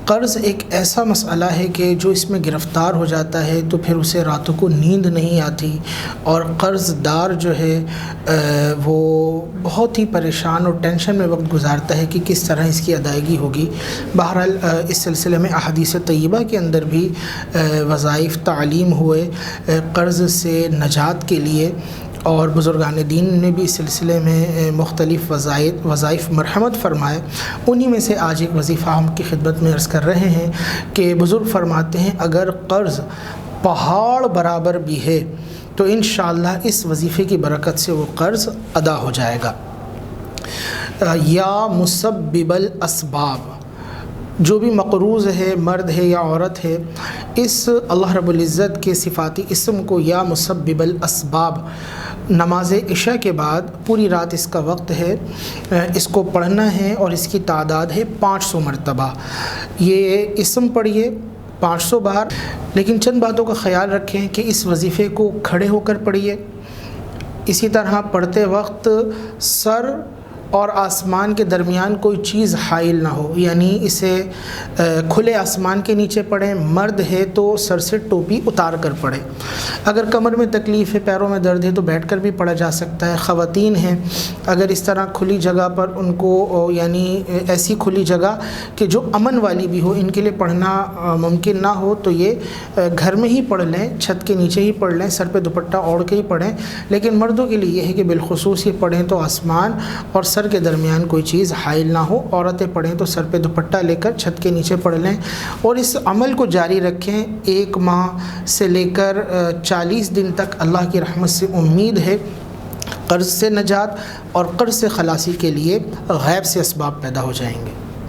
قرض ایک ایسا مسئلہ ہے کہ جو اس میں گرفتار ہو جاتا ہے تو پھر اسے راتوں کو نیند نہیں آتی، اور قرض دار جو ہے وہ بہت ہی پریشان اور ٹینشن میں وقت گزارتا ہے کہ کس طرح اس کی ادائیگی ہوگی۔ بہرحال اس سلسلے میں احادیث طیبہ کے اندر بھی وظائف تعلیم ہوئے قرض سے نجات کے لیے، اور بزرگان دین نے بھی اس سلسلے میں مختلف وظائف مرحمت فرمائے۔ انہی میں سے آج ایک وظیفہ ہم کی خدمت میں عرض کر رہے ہیں کہ بزرگ فرماتے ہیں اگر قرض پہاڑ برابر بھی ہے تو انشاءاللہ اس وظیفے کی برکت سے وہ قرض ادا ہو جائے گا۔ یا مسبب الاسباب، جو بھی مقروض ہے، مرد ہے یا عورت ہے، اس اللہ رب العزت کے صفاتی اسم کو یا مسبب الاسباب نماز عشاء کے بعد پوری رات اس کا وقت ہے، اس کو پڑھنا ہے، اور اس کی تعداد ہے 500 مرتبہ۔ یہ اسم پڑھیے 500 بار، لیکن چند باتوں کا خیال رکھیں کہ اس وظیفے کو کھڑے ہو کر پڑھیے۔ اسی طرح پڑھتے وقت سر اور آسمان کے درمیان کوئی چیز حائل نہ ہو، یعنی اسے کھلے آسمان کے نیچے پڑھیں۔ مرد ہے تو سر سے ٹوپی اتار کر پڑھیں۔ اگر کمر میں تکلیف ہے، پیروں میں درد ہے تو بیٹھ کر بھی پڑھا جا سکتا ہے۔ خواتین ہیں اگر اس طرح کھلی جگہ پر ان کو، یعنی ایسی کھلی جگہ کہ جو امن والی بھی ہو، ان کے لیے پڑھنا ممکن نہ ہو تو یہ گھر میں ہی پڑھ لیں، چھت کے نیچے ہی پڑھ لیں، سر پہ دوپٹہ اوڑھ کے ہی پڑھیں۔ لیکن مردوں کے لیے یہ ہے کہ بالخصوص یہ پڑھیں تو آسمان اور سر کے درمیان کوئی چیز حائل نہ ہو۔ عورتیں پڑھیں تو سر پہ دوپٹہ لے کر چھت کے نیچے پڑھ لیں، اور اس عمل کو جاری رکھیں۔ 1 ماہ سے لے کر 40 دن تک اللہ کی رحمت سے امید ہے قرض سے نجات، اور قرض سے خلاصی کے لیے غیب سے اسباب پیدا ہو جائیں گے۔